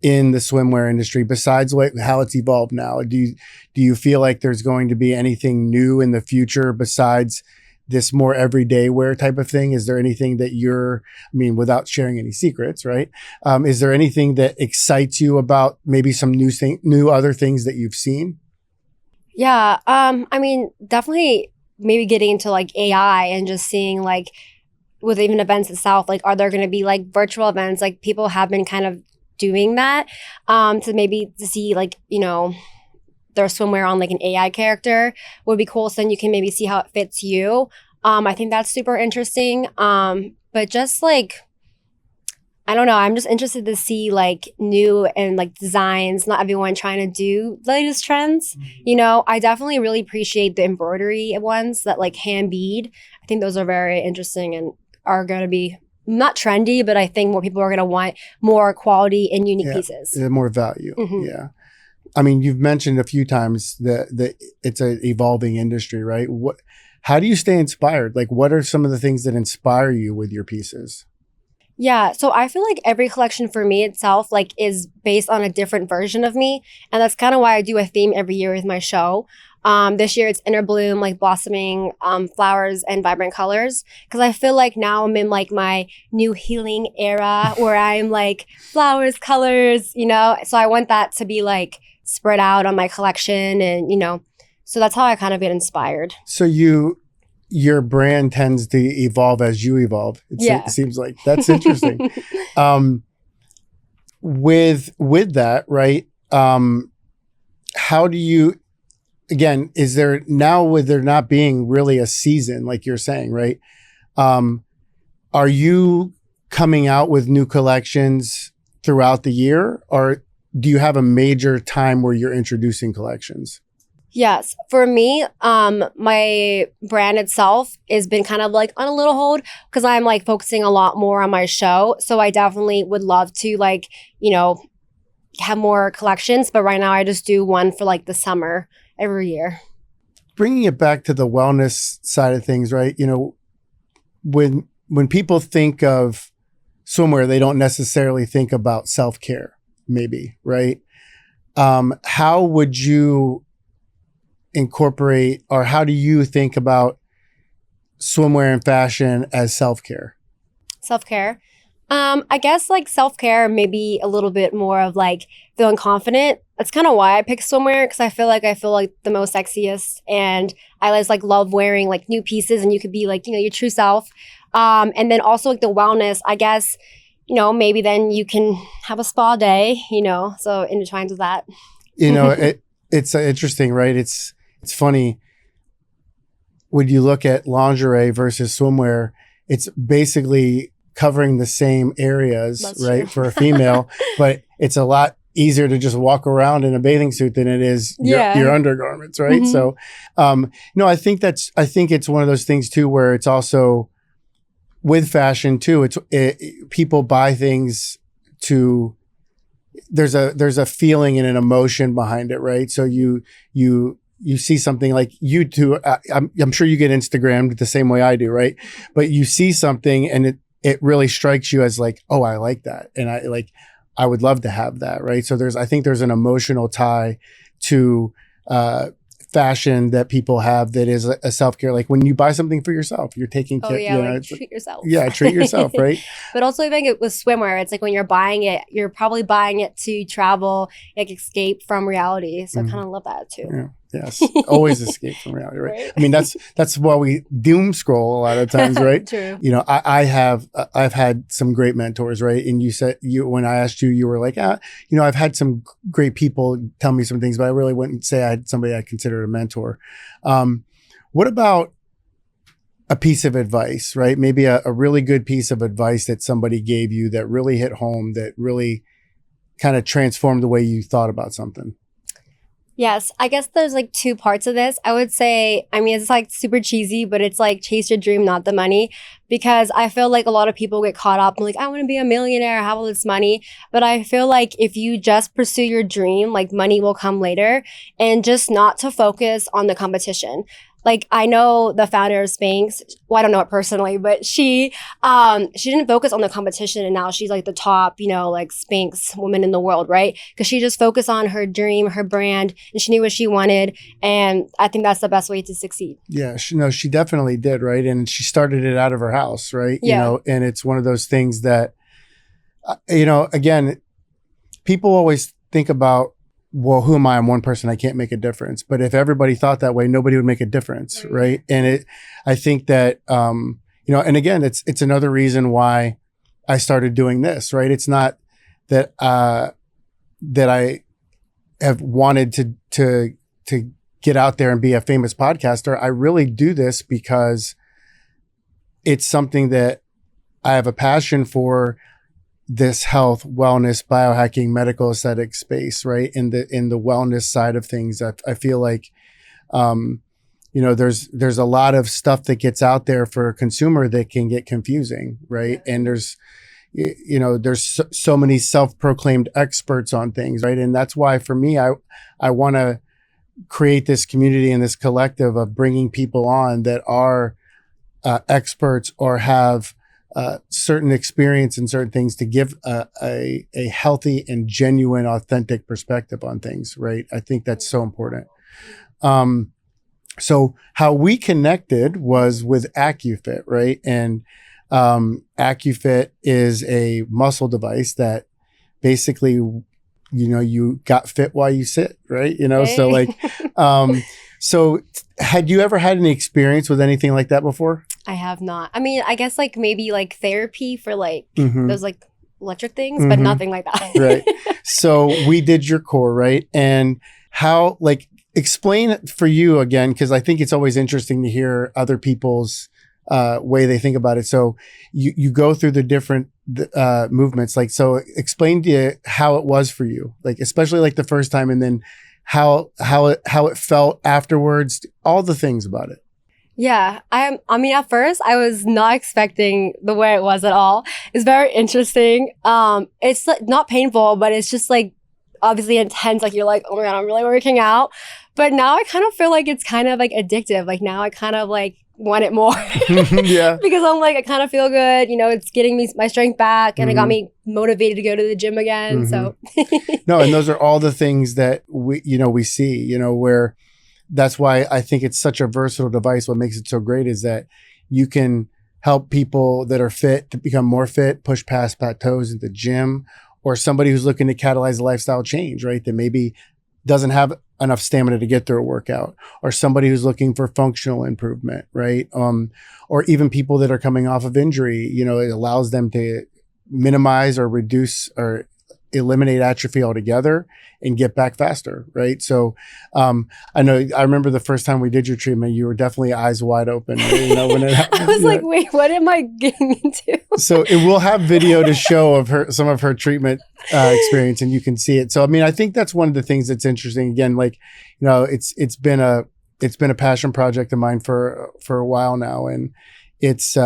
in the swimwear industry besides how it's evolved now? Do you feel like there's going to be anything new in the future besides this more everyday wear type of thing? Is there anything that without sharing any secrets, right? Is there anything that excites you about maybe some new other things that you've seen? Yeah. Definitely maybe getting into like AI and just seeing like with even events itself, like, are there going to be like virtual events? Like people have been kind of doing that to see like, their swimwear on like an AI character would be cool. So then you can maybe see how it fits you. I think that's super interesting. But just like, I don't know, I'm just interested to see like new and like designs, not everyone trying to do the latest trends. I definitely really appreciate the embroidery ones that like hand bead. I think those are very interesting and are going to be not trendy, but I think more people are going to want more quality and unique pieces. More value. Mm-hmm. Yeah. I mean, you've mentioned a few times that it's an evolving industry, right? How do you stay inspired? Like, what are some of the things that inspire you with your pieces? Yeah, so I feel like every collection for me itself like is based on a different version of me, and that's kind of why I do a theme every year with my show. This year it's inner bloom, like blossoming flowers and vibrant colors, because I feel like now I'm in like my new healing era where I'm like flowers, colors, so I want that to be like spread out on my collection, and so that's how I kind of get inspired. So your brand tends to evolve as you evolve. It seems like that's interesting. With that, right? How do you, again, is there now with there not being really a season, like you're saying, right? Are you coming out with new collections throughout the year, or do you have a major time where you're introducing collections? Yes. For me, my brand itself has been kind of like on a little hold because I'm like focusing a lot more on my show. So I definitely would love to like, have more collections. But right now I just do one for like the summer every year. Bringing it back to the wellness side of things, right? When people think of swimwear, they don't necessarily think about self-care, maybe, right? How would you incorporate, or how do you think about swimwear and fashion as self-care? Self-care. I guess like self-care, maybe a little bit more of like feeling confident. That's kind of why I pick swimwear, because I feel like the most sexiest, and I just like love wearing like new pieces, and you could be like, your true self. And then also like the wellness, I guess, maybe then you can have a spa day, so intertwined with that. It's interesting, right? It's funny when you look at lingerie versus swimwear, it's basically covering the same areas, right? For a female, but it's a lot easier to just walk around in a bathing suit than it is your undergarments, right? Mm-hmm. So, I think it's one of those things too, where it's also with fashion too. People buy things to, there's a feeling and an emotion behind it, right? So you see something like you two, I'm sure you get Instagrammed the same way I do, right? But you see something and it really strikes you as like, oh, I like that. And I would love to have that, right? So I think there's an emotional tie to fashion that people have that is a self-care. Like when you buy something for yourself, you're taking care. Treat yourself. Yeah, treat yourself, right? But also I think it with swimwear, it's like when you're buying it, you're probably buying it to travel, like escape from reality. So I kind of love that too. Yeah. Yes, always escape from reality, right? I mean, that's why we doom scroll a lot of times, right? True. I've had some great mentors, right? And you said when I asked you, you were like, I've had some great people tell me some things, but I really wouldn't say I had somebody I considered a mentor. What about a piece of advice, right? Maybe a really good piece of advice that somebody gave you that really hit home, that really kind of transformed the way you thought about something. Yes, I guess there's like two parts of this. I would say, I mean, it's like super cheesy, but it's like chase your dream, not the money. Because I feel like a lot of people get caught up and like, I want to be a millionaire, have all this money. But I feel like if you just pursue your dream, like money will come later, and just not to focus on the competition. Like I know the founder of Spanks, well, I don't know it personally, but she didn't focus on the competition, and now she's like the top, like Spanks woman in the world, right? Because she just focused on her dream, her brand, and she knew what she wanted. And I think that's the best way to succeed. Yeah, she definitely did, right? And she started it out of her house, right? Yeah. And it's one of those things that, again, people always think about, well, who am I? I'm one person. I can't make a difference. But if everybody thought that way, nobody would make a difference, right? And I think that, and again, it's another reason why I started doing this, right? It's not that that I have wanted to get out there and be a famous podcaster. I really do this because it's something that I have a passion for. This health, wellness, biohacking, medical aesthetic space, right? In the wellness side of things, I feel like, there's a lot of stuff that gets out there for a consumer that can get confusing, right? And there's so many self-proclaimed experts on things, right? And that's why for me, I want to create this community and this collective of bringing people on that are experts or have certain experience in certain things to give a healthy and genuine, authentic perspective on things, right? I think that's so important. So how we connected was with Accufit, right? And Accufit is a muscle device that basically, you got fit while you sit, right? Hey. So had you ever had any experience with anything like that before? I have not. I mean, I guess like maybe like therapy for like those like electric things, but nothing like that. Right. So we did your core, right? And how, explain it for you again, because I think it's always interesting to hear other people's way they think about it. So you go through the different movements. So explain to you how it was for you, especially the first time, and then how it felt afterwards, all the things about it. Yeah, I mean, at first I was not expecting the way it was at all. It's very interesting. It's not painful, but it's just obviously intense. You're like, oh my God, I'm really working out. But now I kind of feel like it's kind of addictive. Now I kind of want it more. Yeah. Because I'm I kind of feel good. It's getting me my strength back, and it got me motivated to go to the gym again. So no, and those are all the things that we see, where that's why I think it's such a versatile device. What makes it so great is that you can help people that are fit to become more fit, push past plateaus at the gym, or somebody who's looking to catalyze a lifestyle change, right? That maybe doesn't have enough stamina to get through a workout, or somebody who's looking for functional improvement, right? Or even people that are coming off of injury, it allows them to minimize or reduce or eliminate atrophy altogether and get back faster, right? So I remember the first time we did your treatment, you were definitely eyes wide open, you know, when it happened. I was like, wait, what am I getting into? So it will have video to show of some of her treatment experience, and you can see it. So I mean, I think that's one of the things that's interesting. Again, like, you know, it's been a passion project of mine for a while now, and it's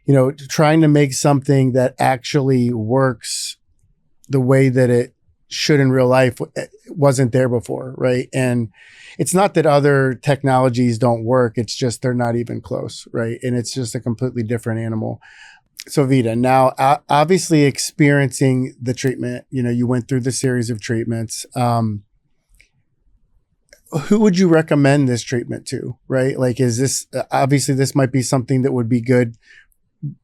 you know, trying to make something that actually works the way that it should in real life wasn't there before, right? And it's not that other technologies don't work, it's just they're not even close, right? And it's just a completely different animal. So Evita, now obviously experiencing the treatment, you know, you went through the series of treatments. Who would you recommend this treatment to, right? Like, is this, obviously this might be something that would be good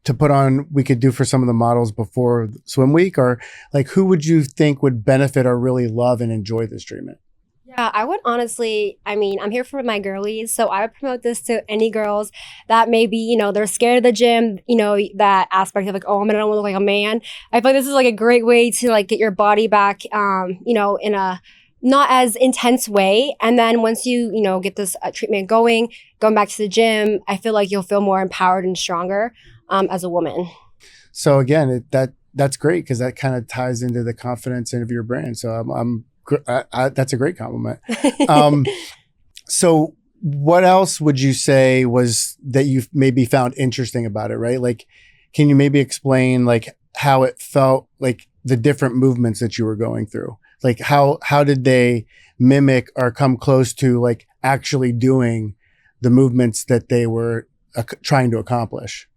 to put on, we could do for some of the models before swim week, or like, who would you think would benefit or really love and enjoy this treatment? Yeah, I would honestly, I mean, I'm here for my girlies, so I would promote this to any girls that maybe, you know, they're scared of the gym, you know, that aspect of like, oh, I don't want to look like a man. I feel like this is like a great way to like get your body back, you know, in a not as intense way. And then once you know, get this treatment going back to the gym, I feel like you'll feel more empowered and stronger as a woman. So again, that's great, because that kind of ties into the confidence of your brand. So that's a great compliment. So what else would you say was that you maybe found interesting about it, right? Like, can you maybe explain like how it felt, like the different movements that you were going through? Like how did they mimic or come close to like actually doing the movements that they were trying to accomplish?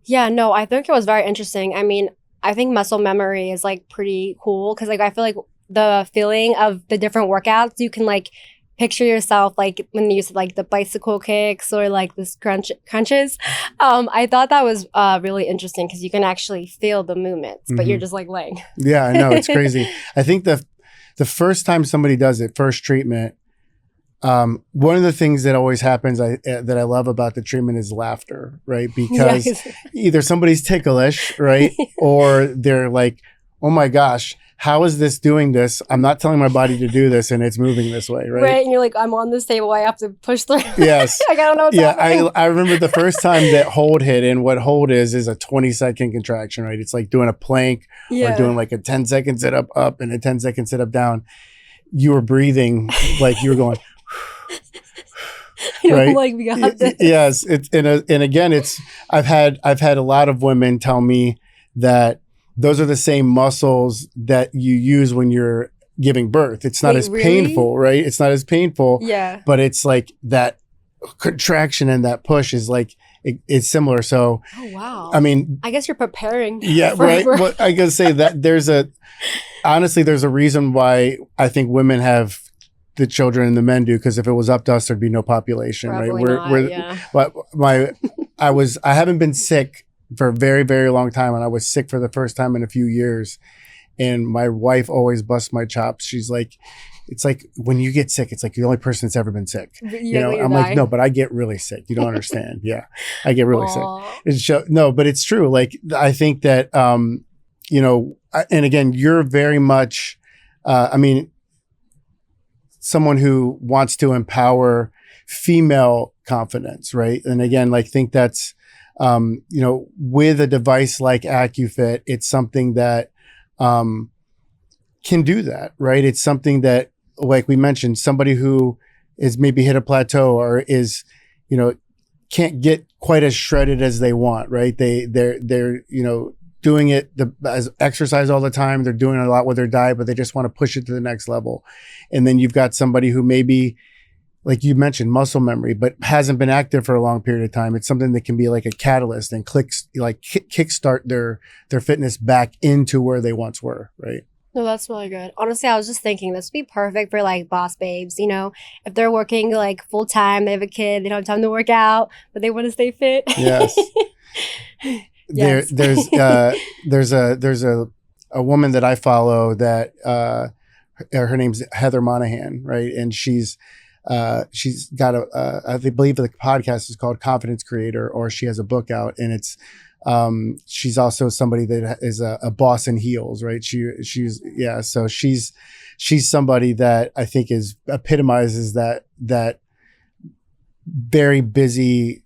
Yeah, no, I think it was very interesting. I mean, I think muscle memory is like pretty cool, because like I feel like the feeling of the different workouts, you can like picture yourself like when you use like the bicycle kicks or like this crunches. I thought that was really interesting, because you can actually feel the movements, but you're just like laying. Yeah, I know, it's crazy. I think the first time somebody does it, first treatment, one of the things that always happens that I love about the treatment is laughter, right? Because either somebody's ticklish, right? Or they're like, oh my gosh, how is this doing this? I'm not telling my body to do this, and it's moving this way, right? Right, and you're like, I'm on this table, I have to push through. Yes. Like, I don't know what's happening. I remember the first time that hold hit, and what hold is a 20-second contraction, right? It's like doing a plank or doing like a 10-second sit up and a 10-second sit up down. You were breathing like you were going, right? Like, we got this. Yes. And again, I've had a lot of women tell me that those are the same muscles that you use when you're giving birth. It's not as painful, right? It's not as painful. Yeah. But it's like that contraction and that push is like, it's similar. So, oh, wow. I mean, I guess you're preparing. Yeah, right. Well, I gotta say that there's a reason why I think women have the children and the men do, because if it was up to us, there'd be no population, probably right? But I haven't been sick for a very, very long time, and I was sick for the first time in a few years. And my wife always busts my chops. She's like, it's like when you get sick, it's like the only person that's ever been sick. You know, I'm like, no, but I get really sick. You don't understand. Yeah, I get really sick. No, but it's true. Like, I think that, you know, and again, you're very much, I mean, someone who wants to empower female confidence, right? And again, like, think that's, you know, with a device like Accufit, it's something that can do that, right? It's something that, like we mentioned, somebody who is maybe hit a plateau or is, you know, can't get quite as shredded as they want, right? They're you know, doing it as exercise all the time. They're doing a lot with their diet, but they just want to push it to the next level. And then you've got somebody who maybe, like you mentioned, muscle memory, but hasn't been active for a long period of time. It's something that can be like a catalyst and kickstart their fitness back into where they once were, right? No, that's really good. Honestly, I was just thinking this would be perfect for like boss babes, you know, if they're working like full time, they have a kid, they don't have time to work out, but they want to stay fit. Yes. Yes. There's a woman that I follow that her name's Heather Monahan, right? And she's got I believe the podcast is called Confidence Creator, or she has a book out, and it's She's also somebody that is a boss in heels, right? So she's somebody that I think epitomizes that very busy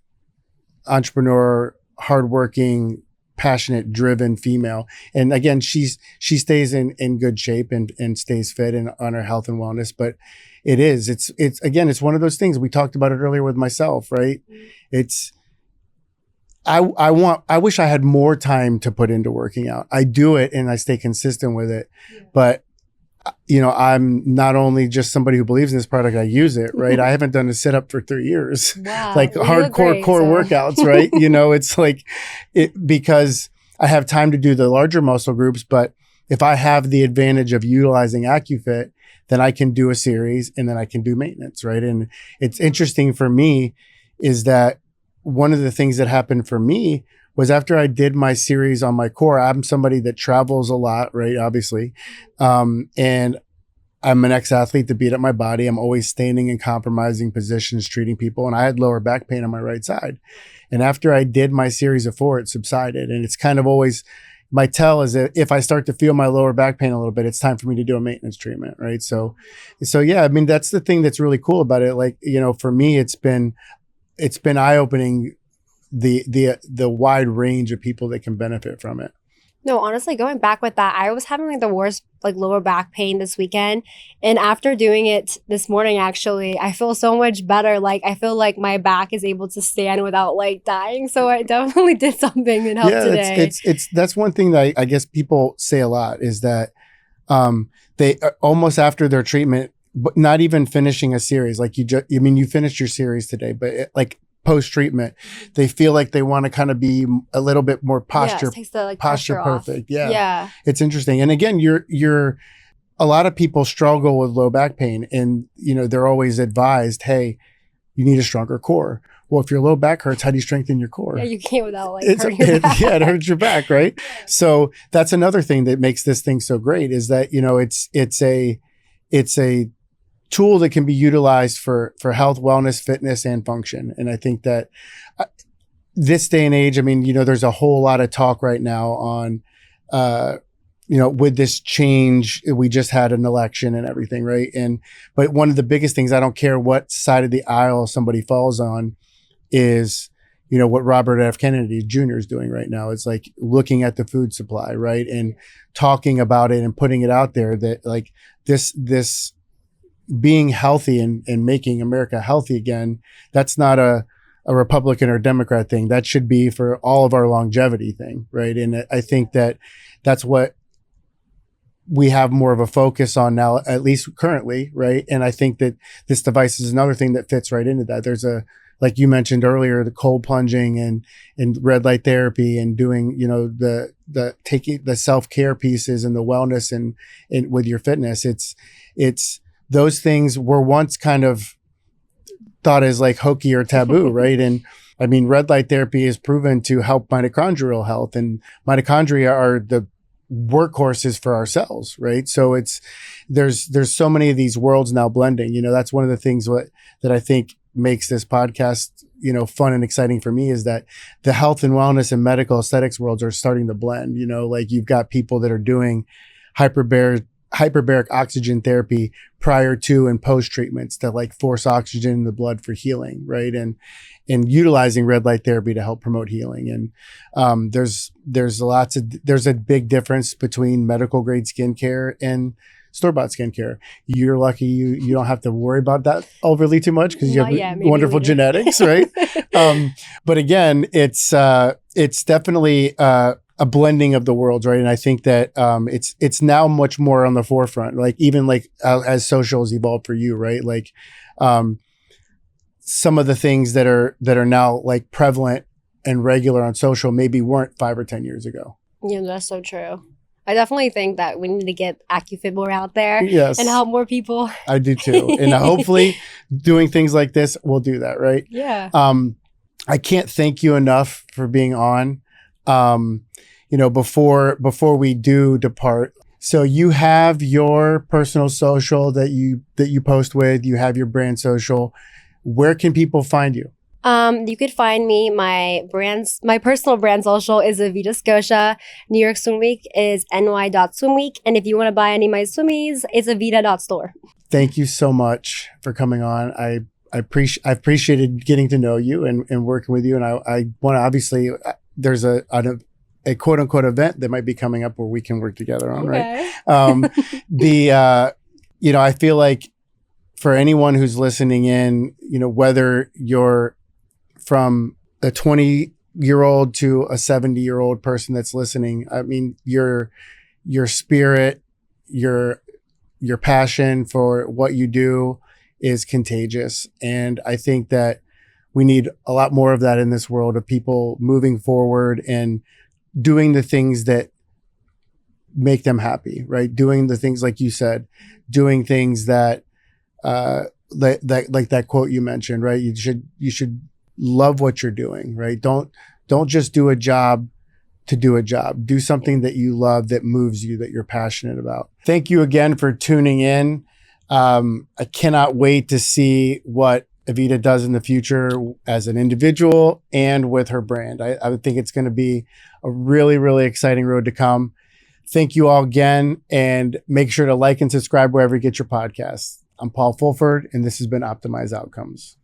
entrepreneur, hardworking, passionate, driven female. And again, she stays in good shape and stays fit and on her health and wellness. But it's one of those things. We talked about it earlier with myself, right? I wish I had more time to put into working out. I do it and I stay consistent with it, but I'm not only just somebody who believes in this product, I use it, right? I haven't done a sit up for 3 years, wow. like hardcore core workouts, right? It's like because I have time to do the larger muscle groups, but if I have the advantage of utilizing Accufit, then I can do a series and then I can do maintenance, right? And it's interesting for me is that one of the things that happened for me was after I did my series on my core. I'm somebody that travels a lot, right? Obviously. And I'm an ex-athlete that beat up my body. I'm always standing in compromising positions, treating people. And I had lower back pain on my right side. And after I did my series of 4, it subsided. And it's kind of always, my tell is that if I start to feel my lower back pain a little bit, it's time for me to do a maintenance treatment, right? So yeah, I mean, that's the thing that's really cool about it. Like, for me, it's been eye-opening, the wide range of people that can benefit from it. No, honestly, going back with that, I was having the worst lower back pain this weekend. And after doing it this morning, actually, I feel so much better. I feel like my back is able to stand without dying. So I definitely did something and helped today. That's one thing that I guess people say a lot is that they almost after their treatment, but not even finishing a series, you finished your series today, but post-treatment, they feel like they want to kind of be a little bit more posture perfect. Yeah. It's interesting. And again, a lot of people struggle with low back pain and, they're always advised, hey, you need a stronger core. Well, if your low back hurts, how do you strengthen your core? Yeah, you can't without hurting your back. Yeah, it hurts your back, right? So that's another thing that makes this thing so great is that, it's a tool that can be utilized for health, wellness, fitness, and function. And I think that this day and age, there's a whole lot of talk right now on, with this change, we just had an election and everything, right? But one of the biggest things, I don't care what side of the aisle somebody falls on, is, what Robert F. Kennedy Jr. is doing right now. It's looking at the food supply, right? And talking about it and putting it out there that this being healthy and making America healthy again, that's not a Republican or Democrat thing. That should be for all of our longevity thing, right? And I think that that's what we have more of a focus on now, at least currently, right? And I think that this device is another thing that fits right into that. There's like you mentioned earlier, the cold plunging and red light therapy and doing, the taking the self-care pieces and the wellness and with your fitness. It's those things were once kind of thought as hokey or taboo, right? And red light therapy is proven to help mitochondrial health, and mitochondria are the workhorses for our cells, right? So there's so many of these worlds now blending. That's one of the things that I think makes this podcast, fun and exciting for me, is that the health and wellness and medical aesthetics worlds are starting to blend. You've got people that are doing hyperbaric oxygen therapy prior to and post treatments that force oxygen in the blood for healing, right? And utilizing red light therapy to help promote healing. And there's a big difference between medical grade skincare and store-bought skincare. You're lucky you don't have to worry about that overly too much because you have wonderful genetics, right? But again, it's definitely a blending of the worlds, right? And I think that it's now much more on the forefront, even as social has evolved for you, right? Some of the things that are now prevalent and regular on social maybe weren't 5 or 10 years ago. Yeah, that's so true. I definitely think that we need to get Accufit more out there and help more people. I do too. And hopefully doing things like this will do that, right? Yeah. I can't thank you enough for being on. Before we do depart, so you have your personal social that you post with, you have your brand social. Where can people find you? You could find me, my personal brand social is Evita Scoccia. New York Swim Week is ny.swimweek. And if you want to buy any of my swimmies, it's evita.store. Thank you so much for coming on. I've appreciated getting to know you and working with you. And I want to, obviously, there's a quote unquote event that might be coming up where we can work together on, Okay. right? I feel like for anyone who's listening in, whether you're from a 20-year-old to a 70-year-old person that's listening, I mean, your spirit, your passion for what you do is contagious. And I think that we need a lot more of that in this world, of people moving forward and doing the things that make them happy, right? Doing the things like you said, doing things that, like that quote you mentioned, right? You should love what you're doing, right? Don't just do a job to do a job. Do something that you love, that moves you, that you're passionate about. Thank you again for tuning in. I cannot wait to see what Evita does in the future as an individual and with her brand. I would think it's going to be a really, really exciting road to come. Thank you all again, and make sure to like and subscribe wherever you get your podcasts. I'm Paul Fulford, and this has been Optimize Outcomes.